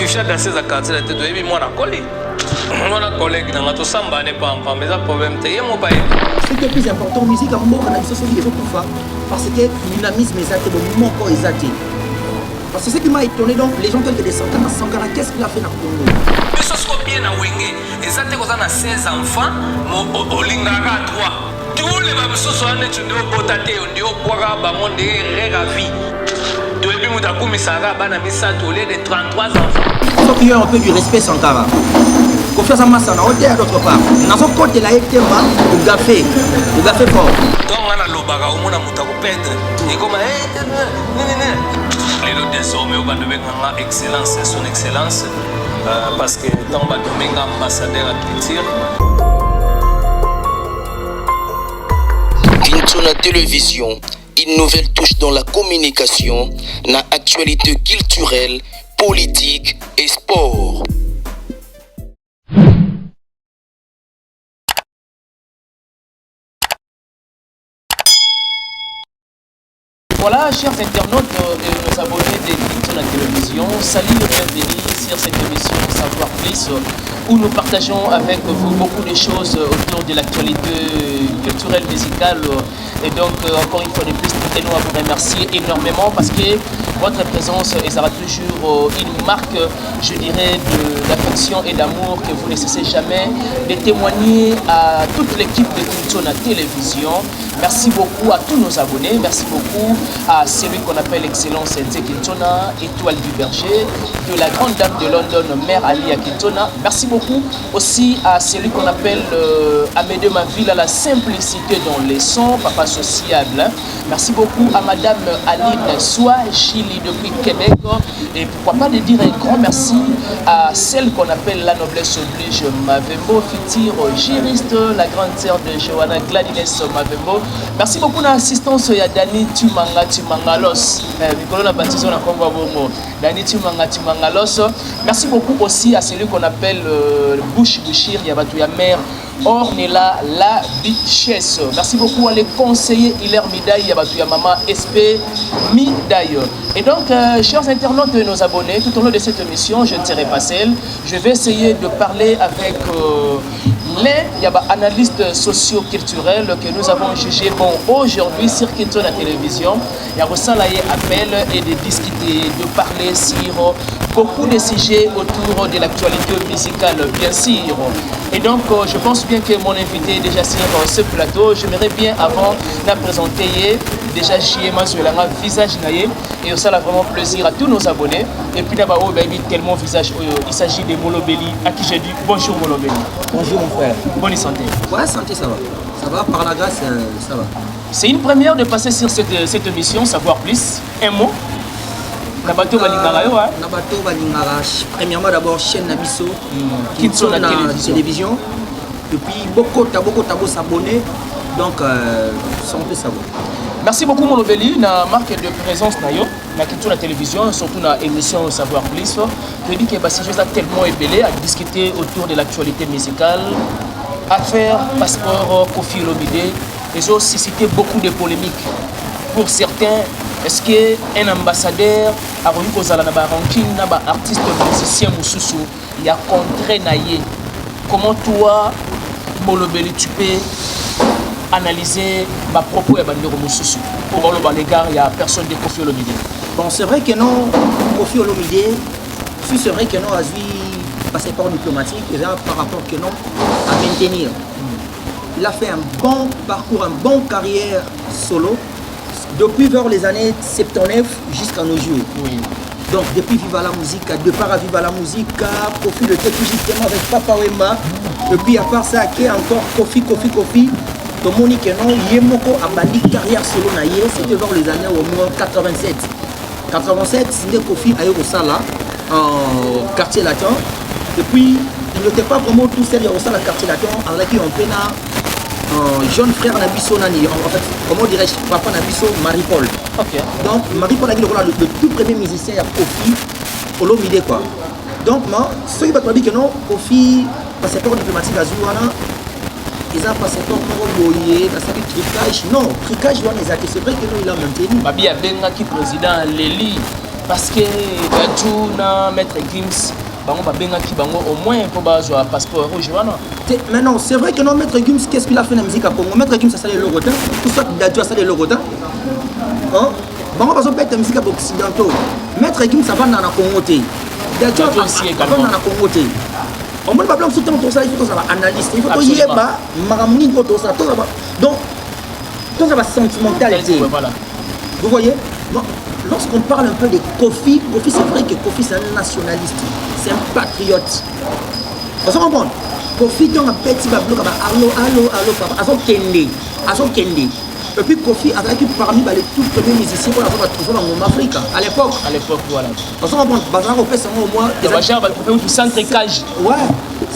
chicha danser za quartier la tête de moi na collègue. Mon collègue dans notre samba n'est pas en mais ça problème te yemo pas. Ce qui est plus important musique à mort na biso soki ezokufa parce que dynamisme ezate bon moko ezate. Parce que ce qui m'a étonné donc les gens veulent que des Sankara qu'est-ce qu'il a fait dans Congo? Mais ce qu'on bien na wenge ezate ko na 16 enfants mo olingaka 3. Tous les babisoso ane tunde obotate ndio kwaka bango nde ravi. Depuis Moutakoumi Sara, Banamisa, Tolé, de 33 enfants. Il faut qu'il y ait un peu du respect, Sankara. Confiance en Massa, on a d'autre part. Dans son côté, il a été mal, le gars fait fort. Donc, on a l'obaga, on a Moutakou Pedre. Et comme, les autres désormais, on va devenir excellence, son excellence, parce que dans le domaine ambassadeur à culture. Kintona Télévision. Une nouvelle touche dans la communication, na actualité culturelle, politique et sport. Voilà, chers internautes et nos abonnés de Kintona Télévision, salut et bienvenue sur cette émission Savoir Plus, où nous partageons avec vous beaucoup de choses autour de l'actualité culturelle, musicale. Et donc, encore une fois de plus, nous tenons à vous remercier énormément parce que votre présence sera toujours une marque, je dirais, d'affection et d'amour que vous ne cessez jamais de témoigner à toute l'équipe de Kintona Télévision. Merci beaucoup à tous nos abonnés, merci beaucoup à celui qu'on appelle Excellence Kintona, Étoile du Berger, de la grande dame de London, Mère Ali à Kintona. Merci beaucoup aussi à celui qu'on appelle Amédée Maville, à la simplicité dans les sons, papa sociable. Merci beaucoup à Madame Aline Soa, Chili depuis Québec. Et pourquoi pas de dire un grand merci à celle qu'on appelle la noblesse oblige Mavembo, Fitir, juriste, la grande sœur de Johanna Gladines Mavembo. Merci beaucoup à l'assistance de Dani Tumangalos. Dani Tumangalos. Merci beaucoup aussi à celui qu'on appelle Bouche Bouchir, Yabatouya Mère. Ornella la Bichesse. Merci beaucoup à les conseillers Hilaire Midaï, Yabatouya Mama SP Midaï. Et donc, chers internautes et nos abonnés, tout au long de cette émission, je ne serai pas seul. Je vais essayer de parler avec les analystes socio-culturels que nous avons jugé bon aujourd'hui sur Kintona Télévision. Il y a appel et de discuter, de parler sur beaucoup de sujets autour de l'actualité musicale, bien sûr. Et donc, je pense bien que mon invité est déjà sur ce plateau. J'aimerais bien, avant de la présenter, déjà Chiema sur la visage naïe. Et ça a vraiment plaisir à tous nos abonnés. Et puis d'abord, tellement visage. Il s'agit de Molobeli, à qui j'ai dit bonjour Molobeli. Bonjour mon frère. Bonne santé. Ouais, santé, ça va. Ça va, par la grâce, ça va. C'est une première de passer sur cette émission, Savoir Plus. Un mot. Nabato Balingara, Nabato Balingara, premièrement d'abord chaîne Nabiso, Kintona Télévision. Et puis beaucoup de s'abonner, donc ça on peut savoir. Merci beaucoup Molobeli, na marque de présence nayo, na Kintona Télévision, surtout na émission Savoir Plus. Je dis que c'est juste tellement épelé à discuter autour de l'actualité musicale, affaire passeport Koffi Olomide, ils ont suscité beaucoup de polémiques. Pour certains, est-ce qu'un ambassadeur a remis aux ranking na artiste musicien Moussousou, il y a contre naïe. Comment toi, Molobeli, tu peux analyser ma propos et bandero Moussousou pour l'égard, il n'y a personne de Koffi Olomide. Bon, c'est vrai que non, Koffi Olomide, c'est vrai que non, a eu passeport diplomatique, et là, par rapport que non, à maintenir. Il a fait un bon parcours, une bonne carrière solo, depuis vers les années 79 jusqu'à nos jours. Oui. Donc, depuis Viva la musique, départ à Viva la musique, Koffi le fait justement avec Papa Wemba. Et puis, à part ça, qui est encore Koffi. Tout le monde que non, Yemoko a bandi carrière solo naïe, c'était vers les années au moins 87. 87, c'était Koffi à Yorosala, en quartier latin. Et puis, il n'était pas vraiment tout seul à Yorosala, quartier latin, avec qui on peut jeune frère Nabiso Nani, en fait, comment dirais-je, papa Nabiso, Marie-Paul. Okay. Donc, Marie-Paul a dit le tout premier musicien à Koffi Olomide, quoi. Donc, moi, ceux qui vont dire que non, Koffi, passeport diplomatique à Zouana, ils ont passeport pour Boye, parce que tricage, non, tricage, c'est vrai que nous, il a maintenu. Babi a benga qui président Léli. parce que Gadjou na Maître Gims bango babengaki bango au moins pour bazwa passeport rouge wana. Mais non, c'est vrai que non, Maître Gims, qu'est-ce qu'il a fait dans la musique à Congo? Maître Gims, ça c'est le logotin. Tout ça, Dadju, ça c'est le logotin. Hein? Bon, on va faire la musique occidentale. Maître Gims, ça va dans la Congo. Dadju, ça va dans la Congo. On ne peut pas tout le temps tout ça, il faut que ça va analyser. Il faut que y ait pas, maramuni, tout ça, tout ça. Donc, tout ça va sentimentalité. Vous voyez? Lorsqu'on parle un peu de Kofi, c'est vrai que Kofi c'est un nationaliste, c'est un patriote. Vous comprenez? Kofi dans un petit bablo comme allo papa, azo kende. Et puis Kofi a été parmi les tout premiers musiciens pour avoir trouvé en Afrique à l'époque. À l'époque, voilà. Vous comprenez? Bazar au fait c'est au moins. Le Bachar va trouver du sans tricage. Ouais,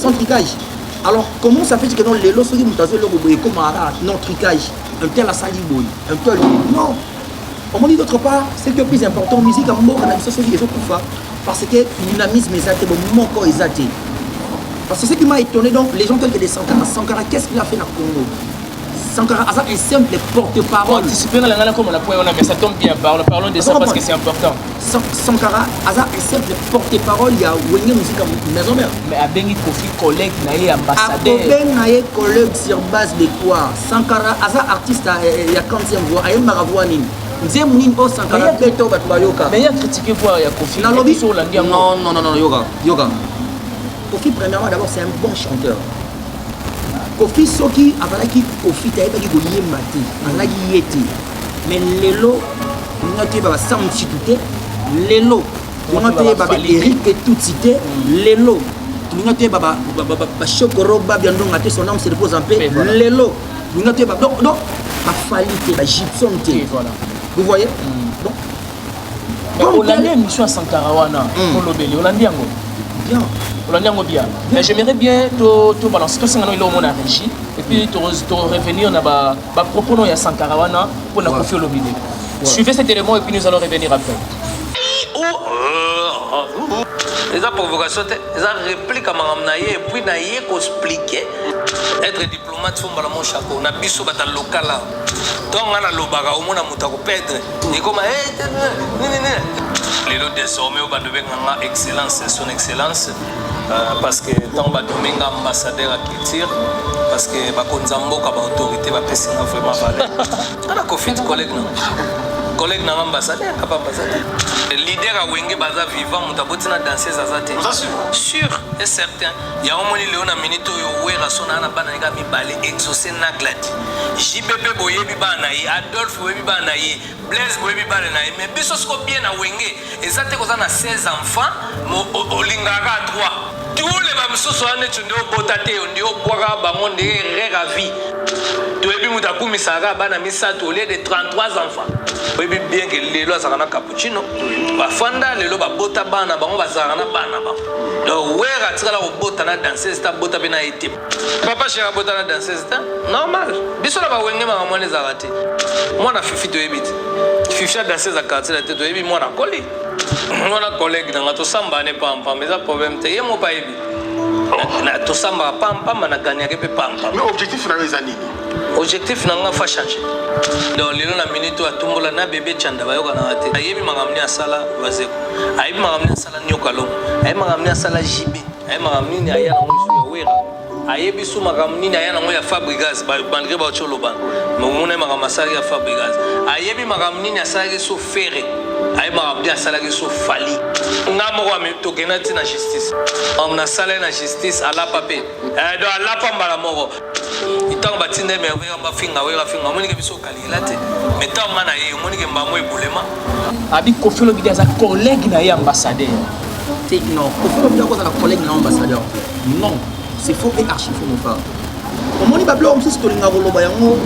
sans tricage. Alors comment ça fait que dans les lots qui nous ont le comme non tricage, un tel à Saliboy, un tel non. On m'a dit d'autre part, c'est que le plus important, la musique, parce que le dynamisme est athée, mon corps est athée. Parce que ce qui m'a étonné, donc, les gens tels que des Sankara. Sankara, qu'est-ce qu'il a fait dans le Congo? Sankara a un simple porte-parole. Mais ça tombe bien, parlons de ça parce que c'est important. Sankara a un simple porte-parole, il y a Wenge musique maison mère. Mais à Bengi Kofi, collègue, naïe ambassadeur. À naïe collègue sur base de quoi? Sankara a un artiste, il y a 40e voix, il y a Maravouanine. Mais il y a critiqué quoi? Il y a Kofi. Non, yoga. Kofi, premièrement, d'abord, c'est un bon chanteur. Kofi, ce qui a dit Kofi, il a dit qu'il y a mati, il a dit qu'il y a. Mais l'élo, il a dit qu'il y a sans cité. L'élo, il a dit qu'il y a Eric et tout cité. L'élo, il a dit qu'il y a Chokoro, son nom se repose en paix. L'élo, il a dit qu'il y a donc, ma falité, la gypsum. Vous voyez? Donc, Hollandais, mission à Sankarawana, pour l'obéli, Hollandais, bien. Bien. Mais j'aimerais bien te balancer tout ça dans la régie et puis te revenir à propos de Sankarawana pour la confier au lobby. Suivez cet élément et puis nous allons revenir après. Les provocations, les répliques à Maramnaye et puis naïe expliquer. Être diplomate, faut mal mon chapeau. On a biso batal local là. Donc on a l'obaga au monde à moutako perdre. Et comme les lots désormais on va devenir excellence, son excellence. Parce que tant on va devenir ambassadeur à culture. Parce que bakonzambo comme autorité va passer vraiment valeur. On a confié de collègues non. Collègue na ambassadeur, pas ambassadeur. Leader à Wenge baza vivant, mutaboti na danseuse azate. Sûr et certain. Il y a un moment Léona Minito yo wera sona na bana nga mibale exaucer na gladi. JBP boyebi bana yi, Adolphe boyebi bana yi, Blaise boyebi bana na yi. Mais biso sko bien na Wenge, ezate koza na 16 enfants, mo olingaka 3. Tous les babisusu ane tunde obotate ndi obwaka bango ndi rera vie. Toyebi mutakumi sara bana misato au lieu de 33 enfants. Oui, bien que les lois sont cappuccino. Bafanda les lois bota bana bango bazarana bana ba. Donc ouais ratira la bota na danser sta bota bena été. Papa chéra bota na danser sta normal. Biso la ba wenge ma mwana zarate. Mwana fifi to ebit. Fifi danser za quartier la tête to ebi mwana koli. Mwana collègue na to samba ne pampa mais ça problème te yemo pa ebi. Na to samba pampa mana gagner pe pampa. Mais objectif na ezani. Objectif nanga fa changer. Donc lelo na minute atumbola na bébé chanda bayoka na te. Ayebi magamni asala bazeko. Ayebi magamni asala nyokalo. Ayebi magamni asala jibi. Ayebi magamni ni aya na mwisu wera. Ayebi su magamni ni aya na ya Fabrigas bandre ba cholo ban. Mumuna magamasari ya Fabrigas. Ayebi magamni ni asala so ferre. Ayebi magamni asala so fali. Ngamo wa tokena ti na justice. On na sala na justice ala pape. Do ala pamba la moko. Itango batinde me wera finga monike biso kalila te mais tant mana ye monike mbamo ebulema abi Kofilo Bidi za collègue na ye ambassadeur c'est non Kofilo Bidi ko za collègue na ambassadeur non c'est faux et archi faux mon frère omoni bablo on sisi tolinga boloba yango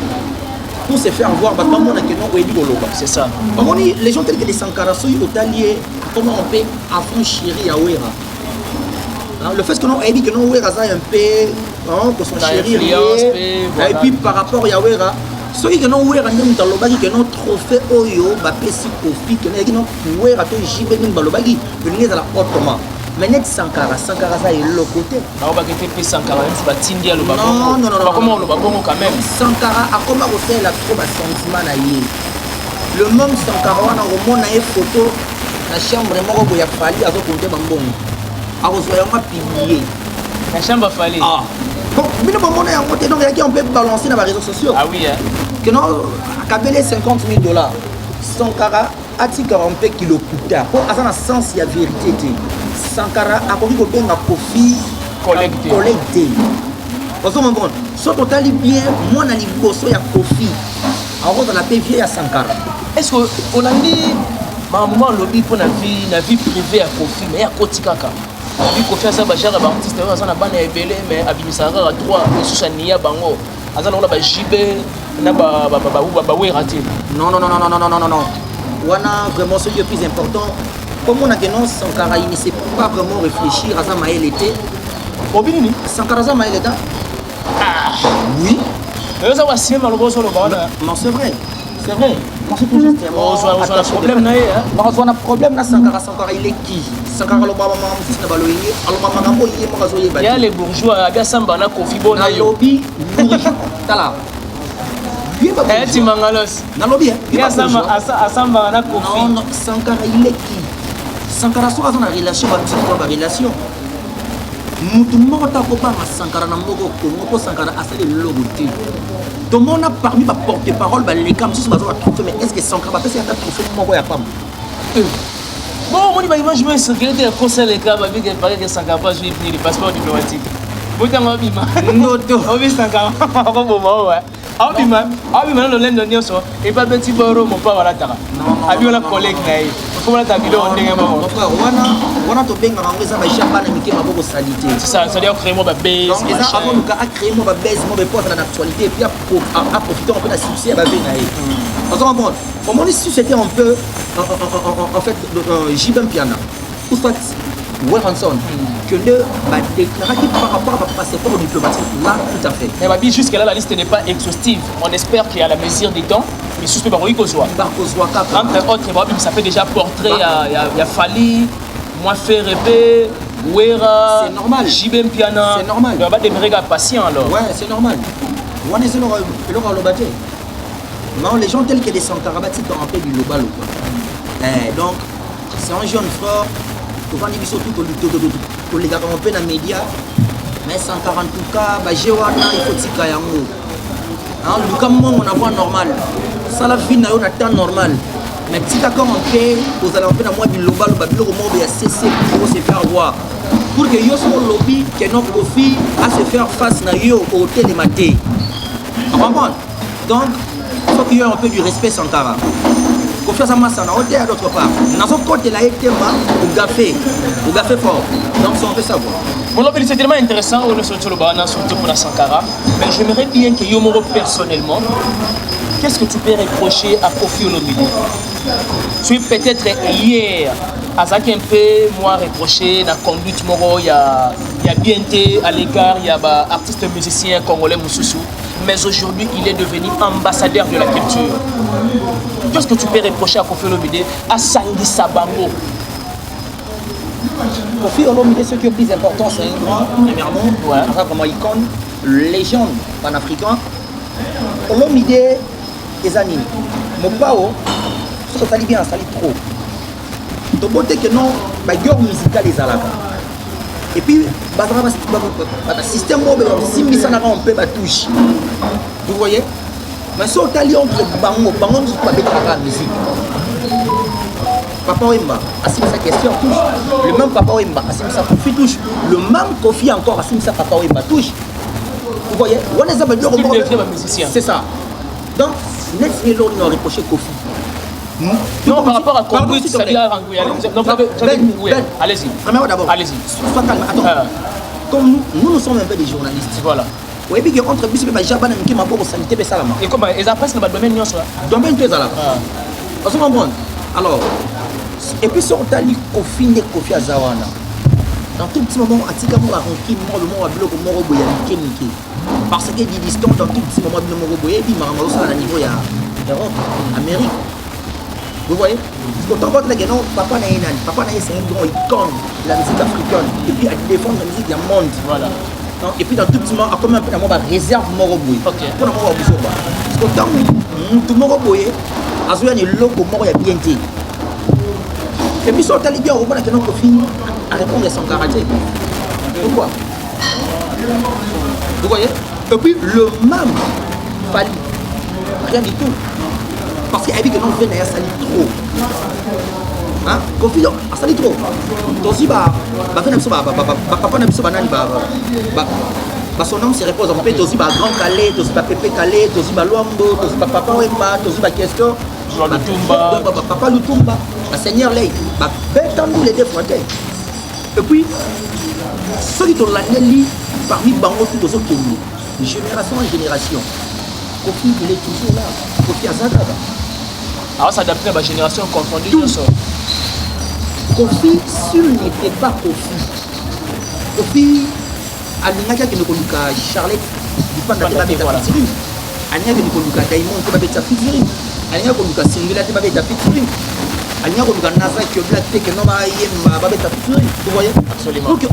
pour se faire voir ba mona que non oyebi boloba c'est ça omoni les gens tels que les Sankara soy otalier comment on peut affranchir ya wera. Le fait que nous avons dit que nous avons un peu pour son chéri et puis par rapport à Yawera, ceux qui nous avons dit que nous trophée Oyo, Bapesi Kofi, que nous avons dit que nous avons dit que nous avons autrement. Mais net Sankara, Sankara ça est le côté. Non. Comment on va quand même. Sankara a comment refaire la trop sentiment. Le même Sankara on a une photo. la chambre moko boya fali azo compter bambongo akozwa yango publier la chambre fallait bon bino bamona yango te donc yaki on peut balancer dans les réseaux sociaux ah oui hein que non akabele 50 000 $. Sankara atika on peut kilo kuta po asa na sens ya vérité te Sankara akoki ko benga Kofi collecté ozo mon bon so totali bien moi na liboso ya Kofi akoza la PV ya Sankara est-ce que on a dit ma moment lobby pour la vie privée à Kofi mais à Kotikaka la vie Kofi à ça ba cher ba artiste ça na bana ebele mais abimisara à droit sous nia bango azana on ba JB na ba raté non wana vraiment ce qui est plus important comme on a que non Sankara il ne sait pas vraiment réfléchir à ça maël était obini Sankara ça maël était oui ça va si mal sur le bana non c'est vrai c'est tout justement on a problème na hein on a problème na Sankara il est qui Sankara lo baba mama fils na baloyé alo mama ngambo yé moko zo yeba ya les bourgeois abia samba na Kofi bona yo lobby tala tu mangalos na lobby ya samba na Kofi non Sankara il est qui Sankara so azana relation ba relation mutu moko ta ko ba Sankara na moko ko Sankara asali logo te tout le monde a parmi ma porte-parole les camps sur bazo trouver mais est-ce que Sankara peut faire trouver moko ya pam bon on va imaginer ce que était conseil les gars avec que Sankara pas jouer le passeport diplomatique botanga bima noto obi Sankara ko bomo ouais abi man le lendo nyonso et pas petit boro mon pas wala tara abi wala collègue nae ko wala ta vidéo ndenge mo wana to benga ngwe za ba chamba na mike maboko salité ça dire créer moi ba base donc ça avant nous a créer moi ba base moi ba poste dans l'actualité et puis à profiter un peu de succès ba nae on se rend compte comment les sociétés un peu en fait Jibem Piana ou soit Wilson que le déclaré par rapport à passeport diplomatique là tout à fait mais bah jusque là la liste n'est pas exhaustive on espère qu'il y a la mesure des temps mais suspect par Rikozwa entre autres ça fait déjà portrait il y a Fali moi fait rêver Wera c'est normal Jibem Piana c'est normal il va demeurer patient alors ouais c'est normal on est sur le lobaté non les gens tels que des Sankarabati qui ont fait du global donc c'est un jeune frère on dit surtout que les gars ont fait dans les médias mais 140 en tout cas bah j'ai wana il faut tika yango hein le camon on a voix normal ça la vie na yo na temps normal mais tika comme on fait aux alentours dans moi du global ba bilo mo ya cc pour se faire voir pour que yo son lobby que non Kofi à se faire face na yo au hôtel de maté comprendre donc il faut qu'il y ait un peu du respect Sankara Kofi ça massa na hôtel d'autre part na son côté là était au café fort donc ça on fait savoir bon c'est tellement intéressant on est sur le banana surtout pour la Sankara mais j'aimerais bien que Yomoro personnellement qu'est-ce que tu peux reprocher à Kofi Olomide tu peut-être hier Azak un peu moi reproché la conduite moro il y a bien été à l'égard il y a artiste musicien congolais Moussoussou mais aujourd'hui il est devenu ambassadeur de la culture. Qu'est-ce que tu peux reprocher à Kofi Olomide à Sangi Sabango? Kofi Olomide, ce qui est le plus important, c'est un grand, premièrement, comme icône, légende panafricain. Olomide et Zanini. Mopao, ce que ça dit bien, ça dit trop. Donc, beauté que non, la guerre musicale est à la et puis, le système mobile, si ça n'a pas un peu de touche. Vous voyez? Mais si on t'a dit entre Bango, ne peut pas mettre la musique. Papa Wemba, assume sa question, touche. Le même Papa Wemba, assume sa Kofi, touche. Le même Kofi encore, assume sa Papa Wemba, touche. Vous voyez? C'est ça. Donc, net et l'autre nous reproché Kofi. Non, par rapport à conduite, ça dit à allez-y. D'abord, allez-y. Sois calme, attends. Comme nous sommes un peu des journalistes. Voilà. Oui, puis entre bis et Jabana qui m'a pas sanité mais ça là. Et comment ils appellent le domaine nyonso là. Domaine tu es là. On se comprend. Alors et puis sur tali Kofi ne Kofi Azawana. Dans tout petit moment atika mo aronki mo le mo abilo ko mo boya niki. Parce que dit distance dans tout petit moment de mo boya bi marama ça à niveau ya Europe, Amérique. Vous voyez? Parce que quand les gens papa n'a rien, papa n'a c'est un grand icône de la musique africaine et puis à défendre la musique du monde. Voilà. Et puis dans tout petit moment, à comme un peu dans ma réserve Moroboy. Ok. Pour la Moroboy. Parce que tant que tout Moroboy, à ce moment le logo Moro ya bien été. Et puis, sur le bien, on voit que notre fille a répondu à son karaté. Pourquoi? Vous voyez? Et puis, le même Fally, rien du tout. Parce qu'il a dit que non, il a sali trop. Hein? Kofi, a sali trop. Donc, si, papa n'a pas banane, son nom se repose en fait, aussi, grand calé, aussi, pépé calé, aussi, luambo, aussi, papa wemba, aussi, question. Papa Lutumba, Seigneur Lei, nous les deux frontières. Et puis, ceux qui ont l'année parmi Bango, tout aux autres Kenya, génération en génération, Kofi, il est toujours là. Kofi Azada. Alors, s'adapter à ma génération confondue. Kofi, s'il n'était pas Kofi, Kofi, alingaki akende koluka Charlotte dipanda te babeta featuring alingaki akende koluka Diamond te babeta featuring alingaki koluka Singela te babeta featuring alingaki koluka Naza Kiobla te ke no bayemba babeta featuring vous voyez absolument donc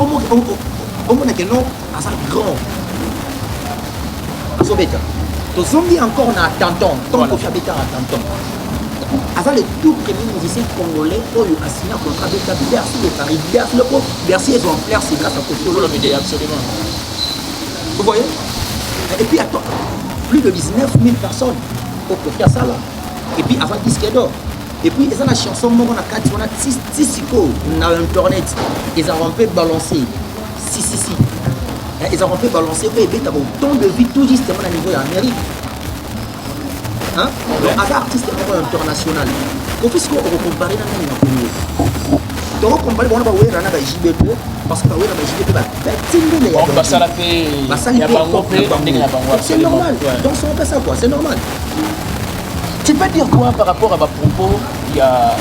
omona ke no asa grand azobeta tozongi encore na Tanton tant Kofi abeta na Tanton asa le tout premier musicien congolais oyo a signé un contrat avec Bercy de Paris Bercy exemplaire c'est grâce à Kofi absolument. Vous voyez? Et puis attends, plus de 19 000 personnes au Kofi Asala. Et puis avant disque d'or. Et puis ils ont la chanson, on a 4, on a 6 on a internet. Ils ont un peu balancé. Si. Ils ont un peu balancé. Et puis t'as autant de vie tout justement à niveau d'Amérique. Hein? Donc avec artiste international. Kofi Sko on compare dans le donc on va voir na ba JBP parce que ba JBP ba petindele ya ba sala pe ya bango pe ndenge ya bango c'est normal donc on fait ça quoi c'est normal. Tu peux dire quoi par rapport à ma propos il y a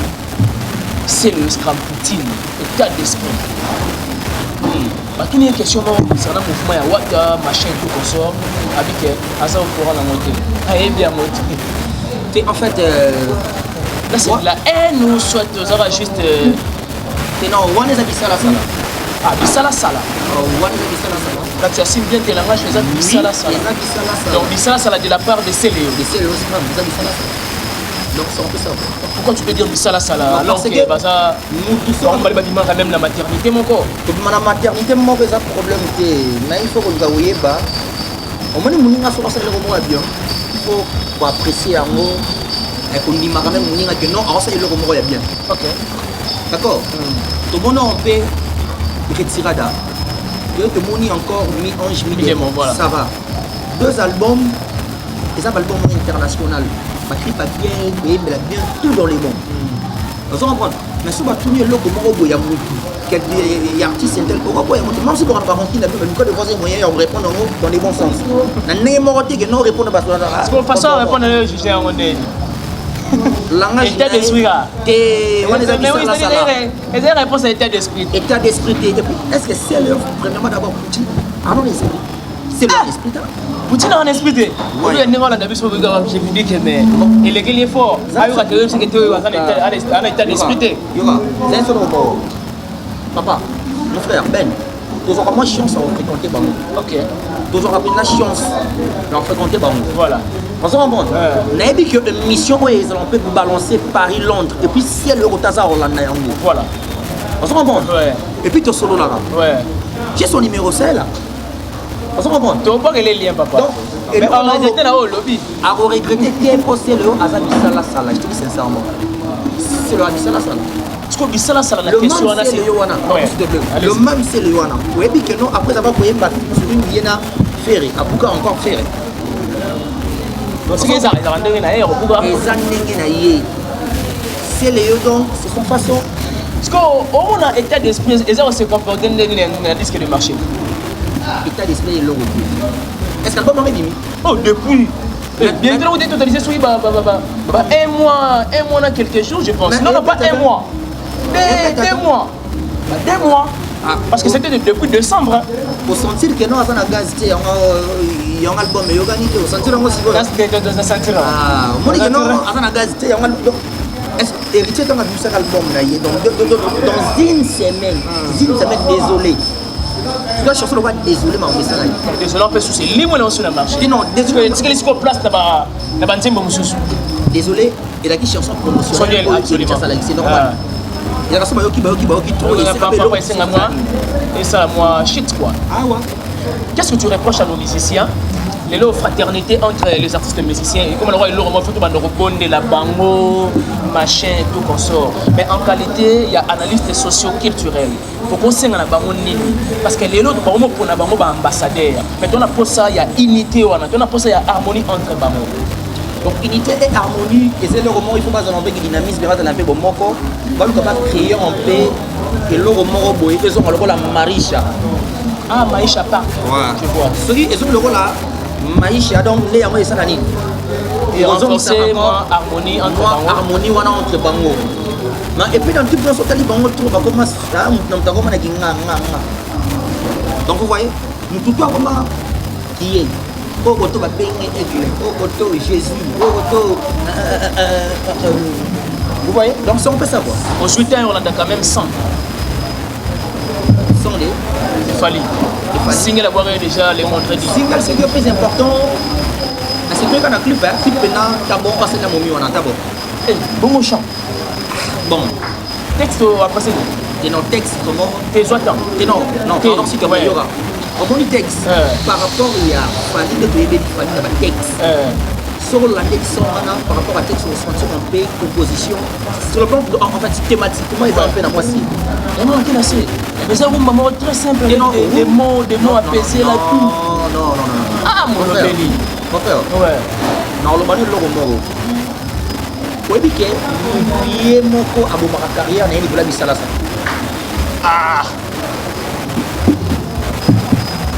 c'est le Scrum Poutine état d'esprit il y a une question concernant le mouvement ya Waka machin tout consort avec asa au courant la montée ah bien montée en fait là c'est de la haine ou soit juste non, on est à Bissala Sala. Ah, Bissala Sala. On est à Bissala Sala. Quand tu assumes bien que la langage faisait Bissala Sala. Donc Bissala Sala de la part de Céléo. De Céléo, c'est pas Bissala Sala. Donc c'est un peu ça. Pourquoi tu peux dire Bissala Sala alors que ça nous tous sommes quand même la maternité mon corps. La maternité mon ça problème mais il faut que vous voyez bas. Au moins nous n'avons pas ça le bien. Il faut apprécier un mot et qu'on dit quand même que non, alors ça il le remet bien. OK. D'accord. Tout le monde en paix, retirada. Tout le monde encore mi-ange, mi-démon. Voilà. Ça va. 2 albums, et ça, album international. Patrick Papier, mais bien tout dans les mondes. Vous comprenez? Mais si vous tournez le comment vous voyez, il y a un artiste intel, même si vous ne rentrer dans le cas de voisin moyen, on répond dans les bons sens. La némoroté que non répondre à parce qu'on façon répondre à juger en ondé. Langage état d'esprit là. Et on est à la réponse à l'état d'esprit. État d'esprit. Est-ce que c'est leur premièrement d'abord Poutine? Ah non, l'esprit. C'est leur esprit là. Poutine a un esprit. Oui, il y a un d'abord sur le gars, j'ai dit que mais il est fort. Ah, il y a que c'est que tu as un état d'esprit. Yoga, c'est un seul robot. Papa, mon frère Ben, tu auras moins chance à fréquenter Bango. OK. Tu auras plus de chance à fréquenter Bango. Voilà. Parce qu'on bon, on a dit que une mission où ils peut balancer Paris-Londres et puis si elle le retard Hollande. Voilà. Parce qu'on bon. Ouais. Et puis tu solo là. Ouais. J'ai son numéro c'est là. Parce qu'on bon. Tu pas les liens papa. Donc, et mais on regrettait là au lobby. À regretter tes postes le Azam Bissala Sala, je te dis sincèrement. C'est le Bissala Sala. Parce que Bissala Sala la le question même c'est le Yohana. Le même c'est le Yohana. Oui, puis que non après avoir payé ma sur une Viena ferré, à Bouka encore ferré. C'est que ça ils rendent na aéro Bouka. Les années na yé. C'est le Yodan, c'est son façon. Parce qu'on a état d'esprit, et ça on se comporte dans le disque de marché. État d'esprit est long. Est-ce qu'elle peut m'en dire? Oh, depuis. Bien que vous êtes totalisé sur un mois, dans quelques jours, je pense. Non, pas un mois. 2 mois. 2 mois. Parce que c'était depuis décembre. Pour sentir que non, ça n'a gaz, il y a un album, il y a un album, il sentir aussi. Ah, moi, je non, ça n'a gaz, il y a un album. Est-ce que héritier dans un album là, dans une semaine, désolé. La chanson va désolé ma message. Désolé on peut souci. Limon on sur la marche. Non, désolé. Est-ce que les place na ba nzembo mususu. Désolé, et la chanson promotionnelle absolument. C'est normal. Il y a qui trop. Et ça, moi, shit quoi. Ah ouais. Qu'est-ce que tu reproches à nos musiciens? Les fraternité entre les artistes musiciens. Et comme le roi, il faut que la bango, machin, et tout qu'on sort. Mais en qualité, il y a analystes socio-culturels. Pour qu'on sait la bango nini. Parce que les autres, pour la bango, ambassadeur. Mais on a pour ça, il y a unité, on a pour ça, il y a harmonie entre bango. Donc unité et harmonie, et c'est le moment il faut pas un peu qui dynamisme, il un peu bon moko, va nous créer un peu et le moment boy, ils ont le rôle la Marisha. Ah Maisha Park. Ouais. Tu vois. Ceux ils ont le rôle là, Maisha donc les amours ça nani. Et renforcer moi harmonie entre bango. Harmonie wana entre bango. Et puis dans tout le monde bango trop va commencer ça, nous t'avons comment nga. Donc vous voyez, nous tout quoi comment qui est Ogoto va baigner aigle, Ogoto Jésus, Ogoto. Vous voyez? Donc ça on peut savoir. Ensuite on a quand même 100. 100 les. Il fallait. Single à boire déjà les montrer. Single c'est le plus important. C'est que quand on a clip, si maintenant d'abord passer dans mon on a d'abord. Bon chant. Bon. Texte après c'est. Et non texte comment? Tes attends. Et non pardon si comme yoga. Comment le texte par rapport à Fanny de bébé Fanny de texte sur la texte par rapport à texte on se un peu composition sur le plan en fait thématiquement il va un peu dans moi si non qui là c'est mais ça vous maman très simple des mots apaisés là tout non ah mon beli mon frère ouais non le manu logo moro oui que oublier moko aboma carrière na ni bula bisala ça ah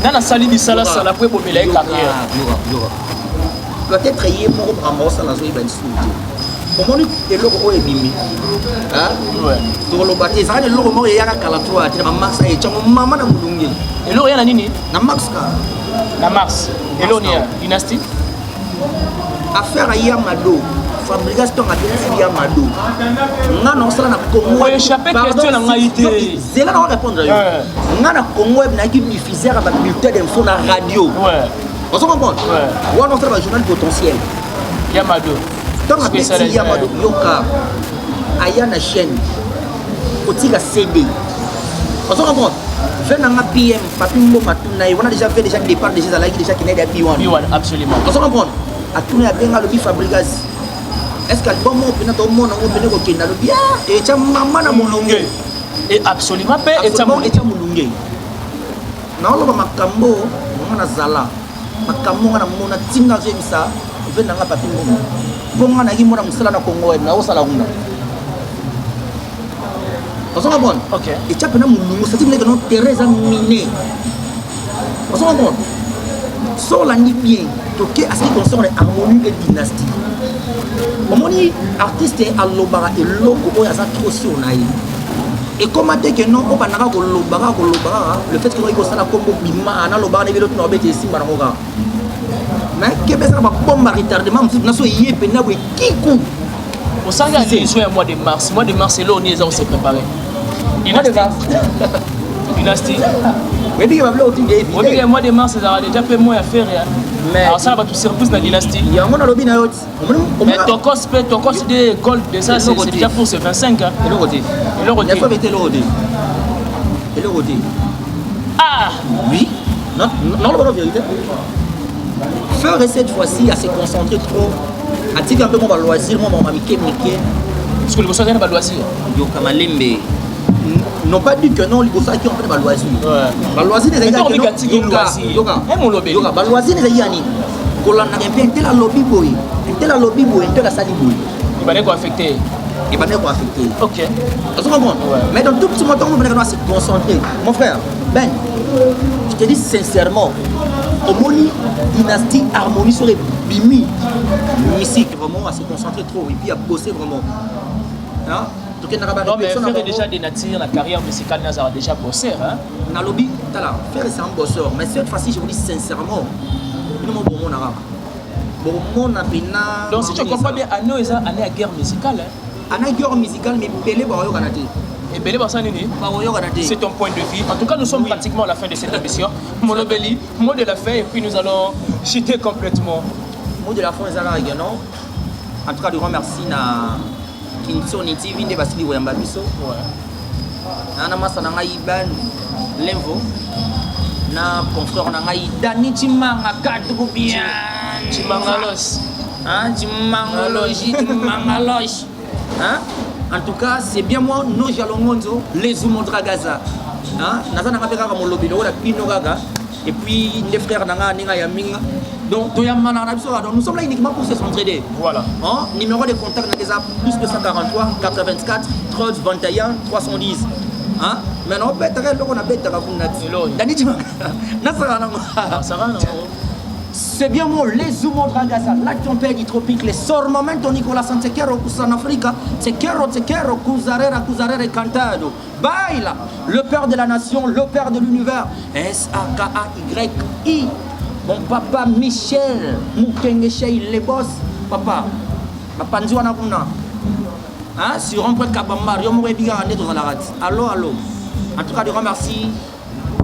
Nana sali bisala sala pour bomela carrière. Peut-être y est moko ramos na zo iba nsuti. Omoni eloko o ebimi. Ah ouais. To lo bate za le logo mo ya ka kala to ati na max e chango mama na mulungi. Eloko ya na nini? Na max ka. Na max. Elonia dynasty. Affaire ya Mado. Fabrication a bien ya Mado. Nga no sala na Congo. Ouais, échapper question na ngaité. Zela na répondre yo. Nga na Congo na ki diffuser ba bulletin d'info na radio. Ouais. On se comprend? Ouais. Ou on sala journal potentiel. Yamado. Tant que c'est Yamado yoka aya na chaîne. Otika CD. On se comprend? Venanga PM papi mboma tuna on a déjà fait déjà départ déjà là qui déjà qui n'est pas B1. B1 absolument. On se comprend? A tourner à benga le bi Fabregas. Est-ce que bon mot pena to mona on pena ko kina lo bien et cha mama na molonge et absolument pas et cha molonge na lo makambo ngana zala makambo ngana mona tinga zemisa vena nga papi ngomo bonga na kimona musala na Kongo na osala nguna on s'en bon OK et cha pena molonge ça dit que non Teresa miné on s'en bon so la ni bien toqué à ce qui concerne harmonie et dynastie. Omoni artiste alobara et logo oya za trop si on aille. Et comment dire que non on va naka ko lobara le fait que ko sala kombo bima na lobara ne veloto no bete simba na moka. Mais que besa ba bomba retardement na so yé na we kiku. Au sanga les juin mois de mars c'est là on est on s'est préparé. Mois de mars. Dynastie. Mais bien va bleu timbe. Le mois de mars ça a déjà fait moins à faire. Mais alors ça va tout surprise dans dynastie. Il y a un lobby na yot. Mais ton cos de gold de ça c'est déjà pour ce 25 hein. Et le côté. Il faut mettre le côté. Et le côté. Ah oui. Non la vérité. Faire cette fois-ci à se concentrer trop. À dire un peu mon loisir, mon amitié. Parce que le bosseur n'a pas loisir. Yo kamalembe. Non pas dit que non, les bosseurs qui ont fait des loisirs. Ouais. Loisir des aïeux. Yoga. Loisir des aïeux. Kolanda un peu la lobby boy. La lobby boy, la sali boy. Il va être affecté. OK. On se comprend. Mais dans tout petit moment, on va se concentrer. Mon frère, Ben, je te dis sincèrement, Omoni, dynastie, harmonie sur les bimi. Musique, vraiment, à se concentrer trop. Et puis à bosser vraiment. Hein? Non, mais faire déjà des natures, la carrière musicale, n'a déjà bossé. Hein? Dans le lobby, faire c'est un bosseur. Mais cette fois-ci, je vous dis sincèrement, nous sommes bon arabe. Donc si tu comprends bien, Anno est allé à guerre musicale. À guerre musicale, mais Belé va au Canada. Et Belé c'est ton point de vue. En tout cas, nous sommes pratiquement à la fin de cette émission. Monobelli, mot de la fin, et puis nous allons chuter complètement. Mot de la fin, en tout cas, je remercie Kinsoni TV nde basili koyamba biso. Na masa na ngai Ban Lemvo na confrère na ngai Dani Chimanga kadou bien. Chimangalos. Hein, Chimangologie, Chimangaloche. Hein? En tout cas, c'est bien moi, nos jalongonzo, les Oumontra Gaza. Hein? Naza nanga peka comme lobilo la Pino Gaga. Et puis les frères nanga ninga yaminga. Donc nous sommes là uniquement pour se s'entraider. Voilà. Hein? Numéro de contact n'a plus de 143 84 30 21 310. Hein? Maintenant on a bête Dani Chimanga. C'est bien moi, les Oumontra Gaza, la tempête du tropique, les sormamento Nicolas Santekero, Kusan Africa, Tekero, Kuzarera, Cantado. Baila, le père de la nation, le père de l'univers. S-A-K-A-Y-I. Mon papa Michel, Moukenge Shei, les boss. Papa Nzouana Kuna. Hein, sur un point de Kabamar, Yomo Ebiga, dans la rate. Allô. En tout cas, je remercie.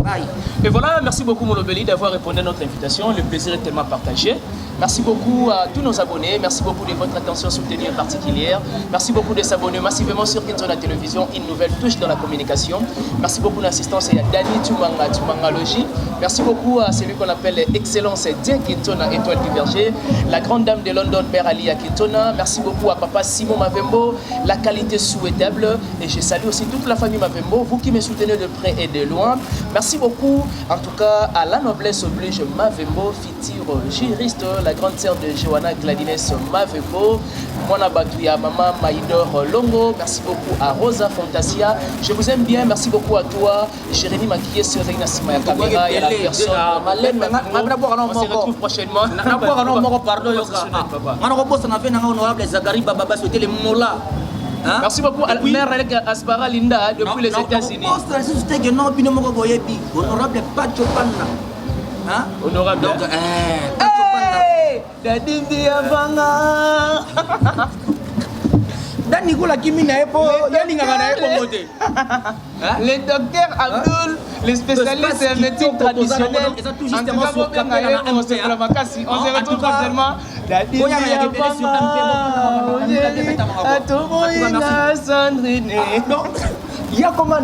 Bye. Et voilà, merci beaucoup Molobeli d'avoir répondu à notre invitation. Le plaisir est tellement partagé. Merci beaucoup à tous nos abonnés. Merci beaucoup de votre attention soutenue en particulière. Merci beaucoup de s'abonner massivement sur Kinzona Télévision, une nouvelle touche dans la communication. Merci beaucoup d'assistance à Dani Chimangalogie. Merci beaucoup à celui qu'on appelle Excellence Dien Kinzona, Étoile du Berger. La grande dame de London, Mère Ali à Kinzona. Merci beaucoup à papa Simon Mavembo. La qualité souhaitable. Et je salue aussi toute la famille Mavembo, vous qui me soutenez de près et de loin. Merci beaucoup, en tout cas, à la noblesse oblige Mavembo, futur juriste, la grande sœur de Johanna Gladines Mavembo, Mwana Batouya, Maman Maïdor Longo. Merci beaucoup à Rosa Fantasia. Je vous aime bien. Merci beaucoup à toi, Jérémy Maquillé, sur Reina Simaya Kamera et à la personne. On se retrouve prochainement. Merci beaucoup à la mère Aspara Linda depuis les États-Unis. Honorable Pachopana. Honorable. Le docteur Abdul, le spécialiste en médecine traditionnelle. On se retrouve prochainement. Il y a comment